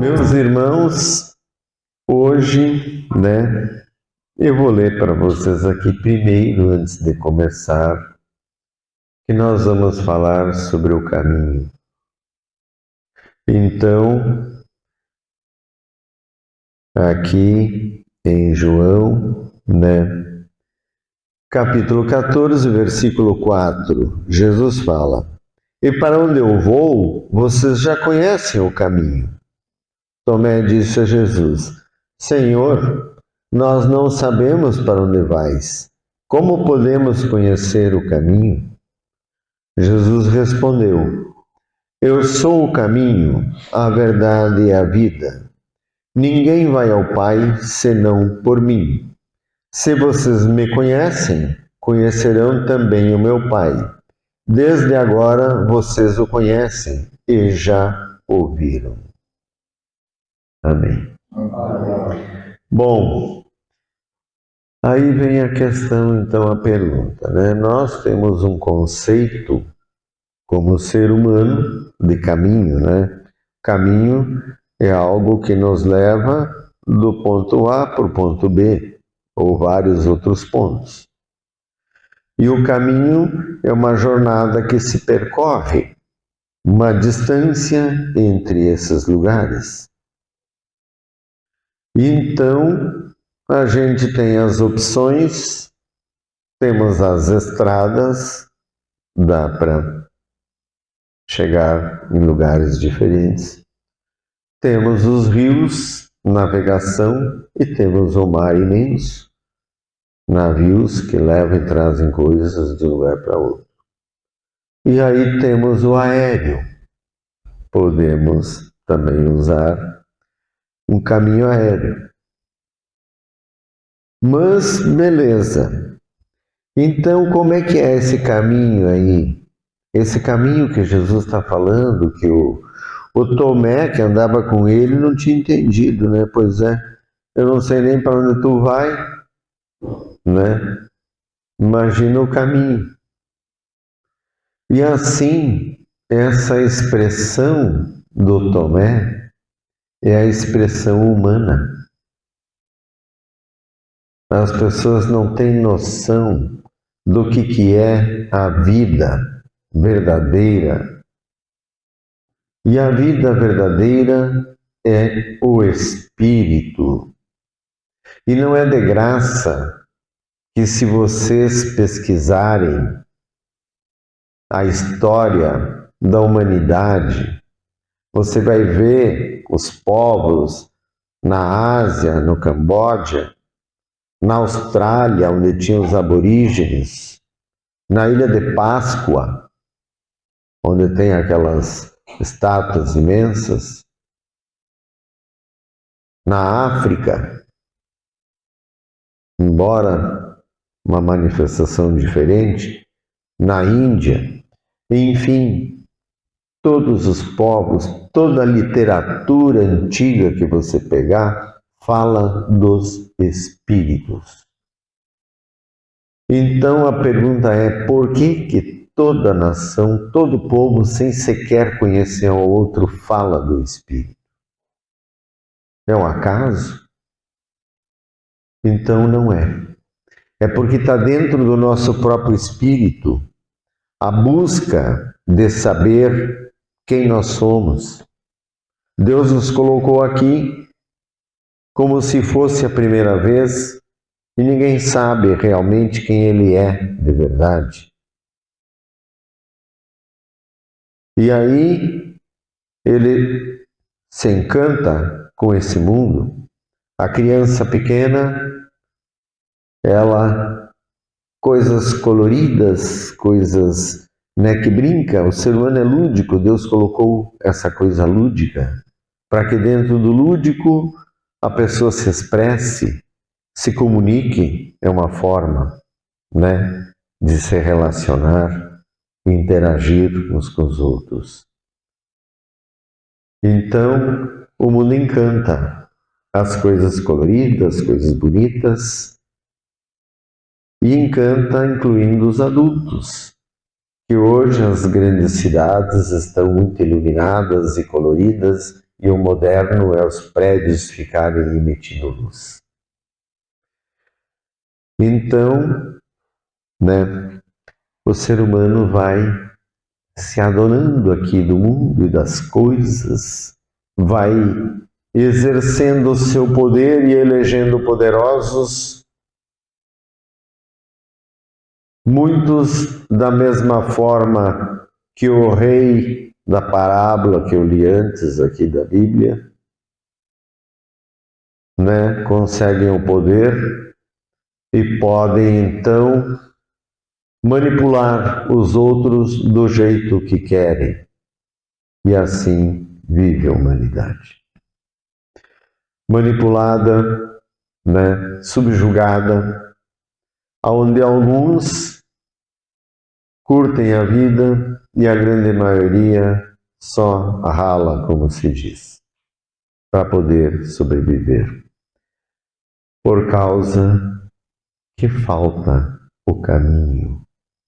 Meus irmãos, hoje, eu vou ler para vocês aqui primeiro, antes de começar, que nós vamos falar sobre o caminho. Então, aqui em João, capítulo 14, versículo 4, Jesus fala: "E para onde eu vou, vocês já conhecem o caminho." Tomé disse a Jesus: "Senhor, nós não sabemos para onde vais. Como podemos conhecer o caminho?" Jesus respondeu: "Eu sou o caminho, a verdade e a vida. Ninguém vai ao Pai senão por mim. Se vocês me conhecem, conhecerão também o meu Pai. Desde agora vocês o conhecem e já o viram." Amém. Bom, aí vem a questão, então, a pergunta, Nós temos um conceito, como ser humano, de caminho, Caminho é algo que nos leva do ponto A para o ponto B, ou vários outros pontos. E o caminho é uma jornada que se percorre, uma distância entre esses lugares. Então, a gente tem as opções, temos as estradas, dá para chegar em lugares diferentes. Temos os rios, navegação, e temos o mar imenso, navios que levam e trazem coisas de um lugar para outro. E aí temos o aéreo. Podemos também usar um caminho aéreo. Mas, beleza. Então, como é que é esse caminho aí? Esse caminho que Jesus está falando, que o Tomé, que andava com ele, não tinha entendido, Pois é, eu não sei nem para onde tu vai, Imagina o caminho. E assim, essa expressão do Tomé é a expressão humana. As pessoas não têm noção do que é a vida verdadeira. E a vida verdadeira é o Espírito. E não é de graça que, se vocês pesquisarem a história da humanidade, você vai ver os povos na Ásia, no Camboja, na Austrália, onde tinha os aborígenes, na Ilha de Páscoa, onde tem aquelas estátuas imensas, na África, embora uma manifestação diferente, na Índia, enfim, todos os povos, toda a literatura antiga que você pegar, fala dos espíritos. Então a pergunta é: por que toda nação, todo povo, sem sequer conhecer o outro, fala do espírito? É um acaso? Então não é. É porque está dentro do nosso próprio espírito a busca de saber quem nós somos. Deus nos colocou aqui como se fosse a primeira vez e ninguém sabe realmente quem Ele é de verdade. E aí Ele se encanta com esse mundo. A criança pequena, ela, coisas coloridas, coisas que brinca, o ser humano é lúdico, Deus colocou essa coisa lúdica, para que dentro do lúdico a pessoa se expresse, se comunique, é uma forma, de se relacionar, interagir uns com os outros. Então, o mundo encanta as coisas coloridas, as coisas bonitas, e encanta incluindo os adultos, que hoje as grandes cidades estão muito iluminadas e coloridas e o moderno é os prédios ficarem emitindo luz. Então, o ser humano vai se adorando aqui do mundo e das coisas, vai exercendo o seu poder e elegendo poderosos, muitos da mesma forma que o rei da parábola que eu li antes aqui da Bíblia, conseguem o poder e podem então manipular os outros do jeito que querem. E assim vive a humanidade. Manipulada, subjugada, onde alguns curtem a vida e a grande maioria só rala, como se diz, para poder sobreviver. Por causa que falta o caminho,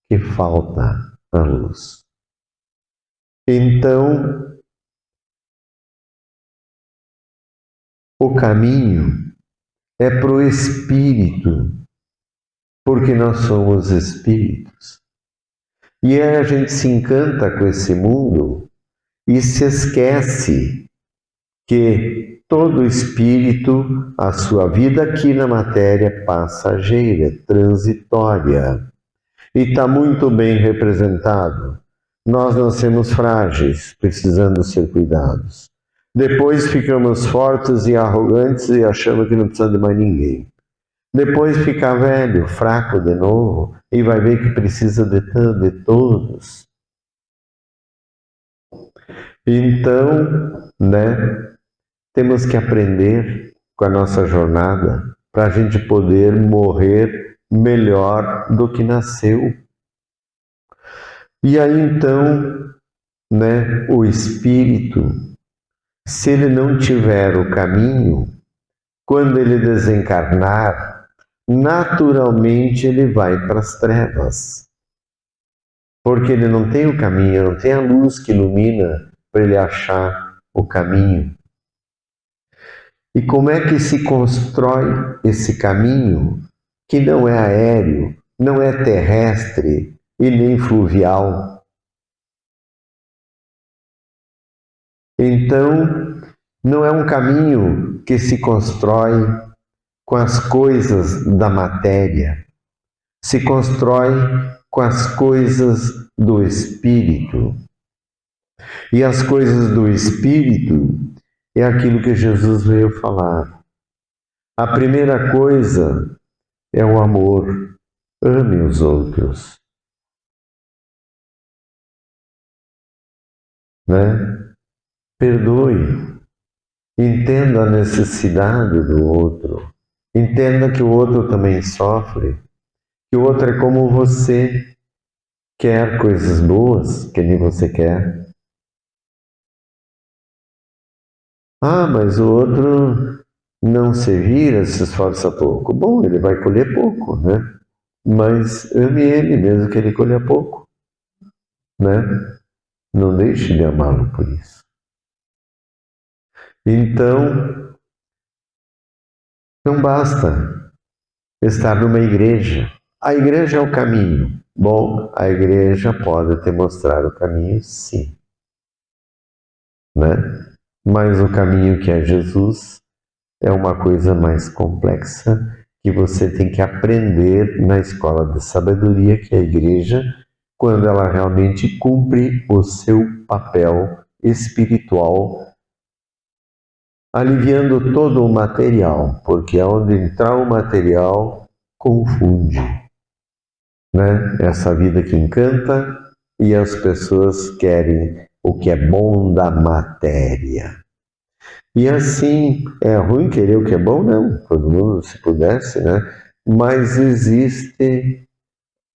que falta a luz. Então, o caminho é para o espírito, porque nós somos espíritos. E aí a gente se encanta com esse mundo e se esquece que todo espírito, a sua vida aqui na matéria é passageira, transitória. E está muito bem representado. Nós nascemos frágeis, precisando ser cuidados. Depois ficamos fortes e arrogantes e achamos que não precisa de mais ninguém. Depois fica velho, fraco de novo e vai ver que precisa de todos. Então, temos que aprender com a nossa jornada para a gente poder morrer melhor do que nasceu. E aí então, o espírito, se ele não tiver o caminho, quando ele desencarnar, naturalmente ele vai para as trevas. Porque ele não tem o caminho, não tem a luz que ilumina para ele achar o caminho. E como é que se constrói esse caminho que não é aéreo, não é terrestre e nem fluvial? Então, não é um caminho que se constrói com as coisas da matéria, se constrói com as coisas do espírito. E as coisas do espírito é aquilo que Jesus veio falar. A primeira coisa é o amor. Ame os outros. Perdoe. Entenda a necessidade do outro. Entenda que o outro também sofre. Que o outro é como você. Quer coisas boas que nem você quer. Ah, mas o outro não se vira, se esforça pouco. Bom, ele vai colher pouco, Mas ame ele mesmo que ele colha pouco, Não deixe de amá-lo por isso. Então, não basta estar numa igreja. A igreja é o caminho. Bom, a igreja pode te mostrar o caminho, sim. Mas o caminho que é Jesus é uma coisa mais complexa que você tem que aprender na escola de sabedoria, que é a igreja, quando ela realmente cumpre o seu papel espiritual, aliviando todo o material, porque onde entrar o material, confunde. Essa vida que encanta e as pessoas querem o que é bom da matéria. E assim, é ruim querer o que é bom? Não, todo mundo se pudesse, Mas existem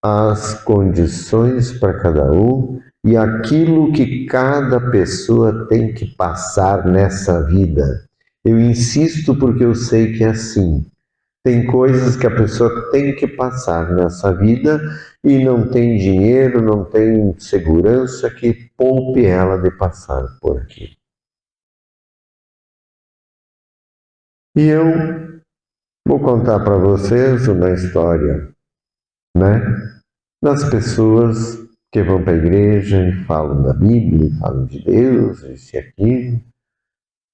as condições para cada um e aquilo que cada pessoa tem que passar nessa vida. Eu insisto porque eu sei que é assim. Tem coisas que a pessoa tem que passar nessa vida e não tem dinheiro, não tem segurança que poupe ela de passar por aqui. E eu vou contar para vocês uma história, né, das pessoas que vão para a igreja e falam da Bíblia, e falam de Deus, isso e aquilo,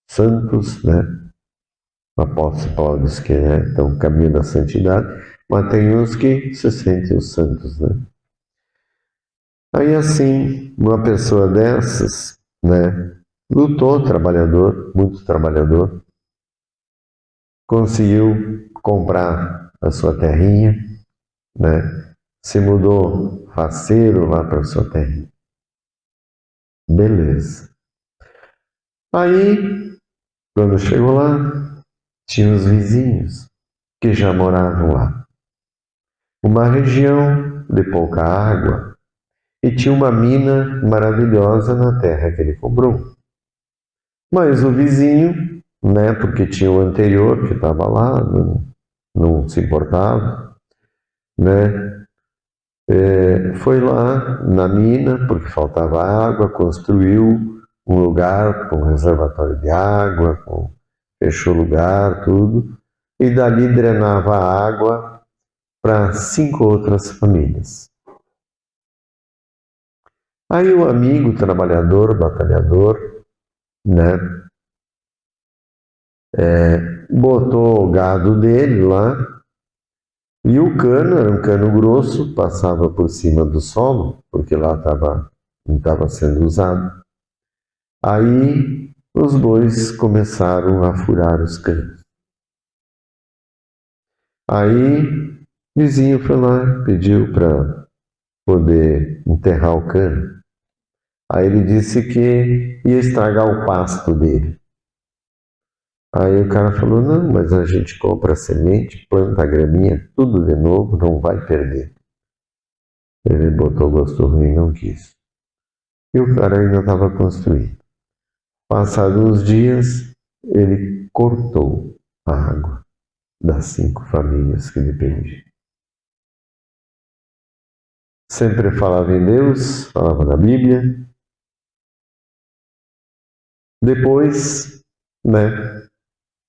santos, né? O apóstolo Paulo diz que estão caminho da santidade, mas tem uns que se sentem os santos, né? Aí assim, uma pessoa dessas, né, lutou, trabalhador, muito trabalhador, conseguiu comprar a sua terrinha, né? Se mudou faceiro lá para a sua terrinha. Beleza. Aí, quando chegou lá, tinha os vizinhos que já moravam lá. Uma região de pouca água e tinha uma mina maravilhosa na terra que ele comprou. Mas o vizinho, né, porque tinha o anterior que estava lá, não se importava, né, foi lá na mina, porque faltava água, construiu um lugar com reservatório de água, fechou o lugar, tudo, e dali drenava a água para 5 outras famílias. Aí o amigo, trabalhador, batalhador, né, botou o gado dele lá, e o cano era um cano grosso, passava por cima do solo, porque lá não estava sendo usado. Aí os bois começaram a furar os canos. Aí o vizinho foi lá, pediu para poder enterrar o cano. Aí ele disse que ia estragar o pasto dele. Aí o cara falou, não, mas a gente compra a semente, planta a graminha, tudo de novo, não vai perder. Ele botou gosto ruim e não quis. E o cara ainda estava construindo. Passados uns dias, ele cortou a água das 5 famílias que dependiam. Sempre falava em Deus, falava na Bíblia. Depois, né,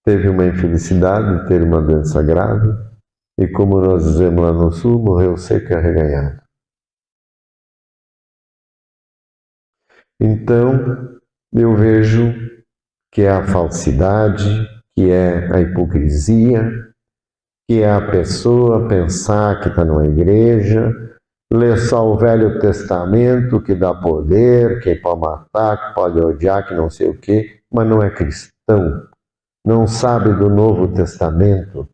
teve uma infelicidade de ter uma doença grave e, como nós dizemos lá no Sul, morreu seco e arreganhado. Então, eu vejo que é a falsidade, que é a hipocrisia, que é a pessoa pensar que está numa igreja, ler só o Velho Testamento, que dá poder, que pode matar, que pode odiar, que não sei o quê, mas não é cristão, não sabe do Novo Testamento,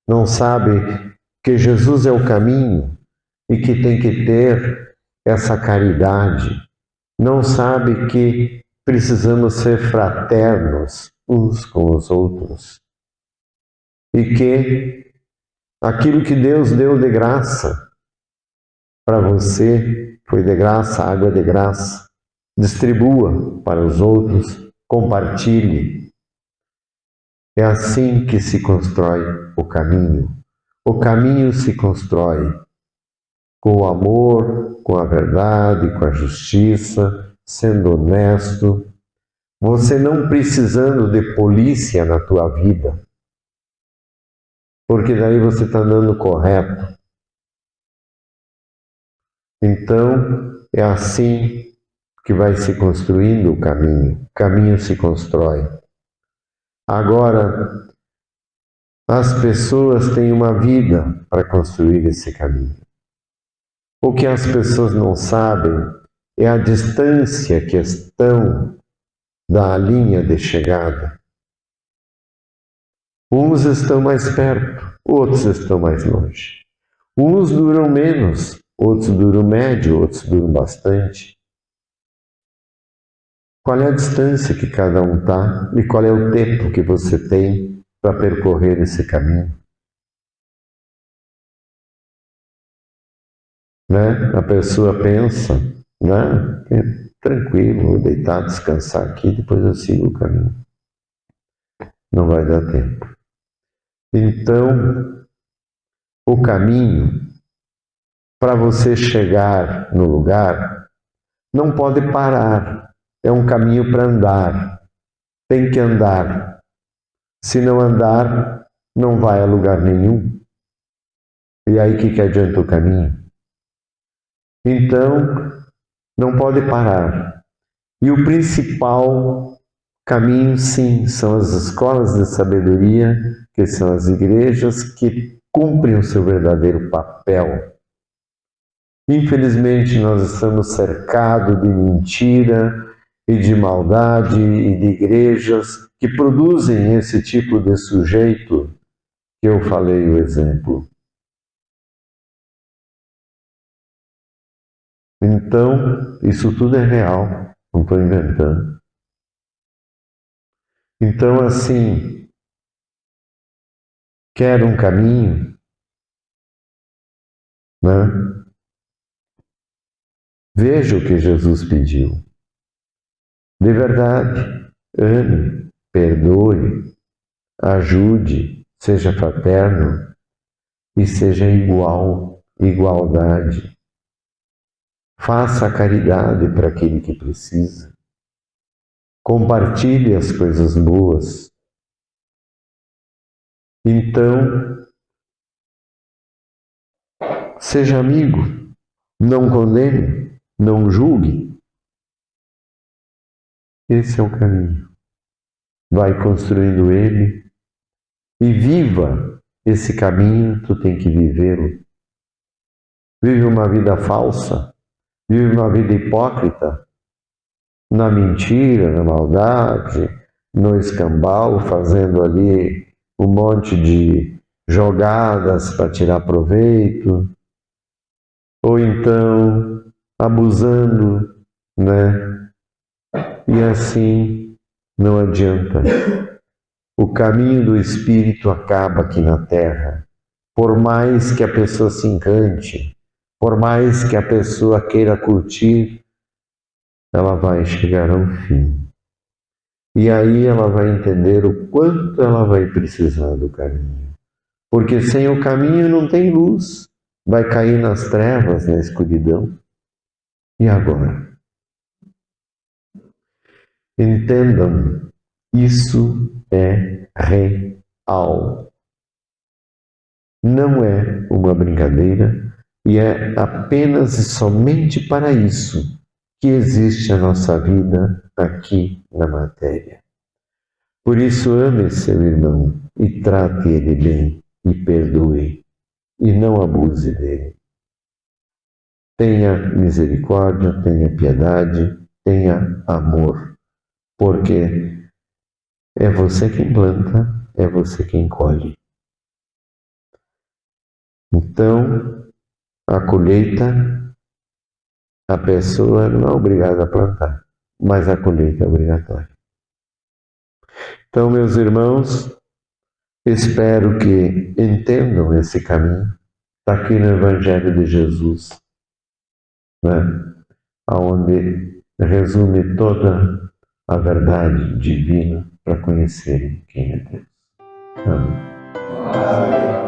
não sabe que Jesus é o caminho e que tem que ter essa caridade, não sabe que precisamos ser fraternos uns com os outros e que aquilo que Deus deu de graça para você foi de graça, água é de graça. Distribua para os outros, compartilhe. É assim que se constrói o caminho. O caminho se constrói com o amor, com a verdade, com a justiça, sendo honesto. Você não precisando de polícia na tua vida, porque daí você está andando correto. Então, é assim que vai se construindo o caminho. O caminho se constrói. Agora, as pessoas têm uma vida para construir esse caminho. O que as pessoas não sabem é a distância que estão da linha de chegada. Uns estão mais perto, outros estão mais longe. Uns duram menos, outros duram médio, outros duram bastante. Qual é a distância que cada um está e qual é o tempo que você tem para percorrer esse caminho? Né? A pessoa pensa, né? Tranquilo, vou deitar, descansar aqui, depois eu sigo o caminho. Não vai dar tempo. Então, o caminho para você chegar no lugar não pode parar. É um caminho para andar. Tem que andar. Se não andar, não vai a lugar nenhum. E aí que adianta o caminho? Então, não pode parar. E o principal caminho, sim, são as escolas de sabedoria, que são as igrejas que cumprem o seu verdadeiro papel. Infelizmente, nós estamos cercados de mentira e de maldade e de igrejas que produzem esse tipo de sujeito que eu falei o exemplo. Então, isso tudo é real, não estou inventando. Então, assim, quer um caminho, né? Veja o que Jesus pediu. De verdade, ame, perdoe, ajude, seja fraterno e seja igual, igualdade. Faça a caridade para aquele que precisa. Compartilhe as coisas boas. Então, seja amigo, não condene, não julgue. Esse é o caminho. Vai construindo ele e viva esse caminho, tu tem que vivê-lo. Vive uma vida falsa, vive uma vida hipócrita, na mentira, na maldade, no escambau, fazendo ali um monte de jogadas para tirar proveito, ou então abusando, né? E assim não adianta. O caminho do Espírito acaba aqui na Terra. Por mais que a pessoa se encante, por mais que a pessoa queira curtir, ela vai chegar ao fim. E aí ela vai entender o quanto ela vai precisar do caminho. Porque sem o caminho não tem luz. Vai cair nas trevas, na escuridão. E agora? Entendam, isso é real. Não é uma brincadeira e é apenas e somente para isso que existe a nossa vida aqui na matéria. Por isso, ame seu irmão e trate ele bem e perdoe e não abuse dele. Tenha misericórdia, tenha piedade, tenha amor, porque é você quem planta, é você quem colhe. Então, a colheita, a pessoa não é obrigada a plantar, mas a colheita é obrigatória. Então, meus irmãos, espero que entendam esse caminho. Está aqui no Evangelho de Jesus, né? Onde resume toda a verdade divina para conhecerem quem é Deus. Amém.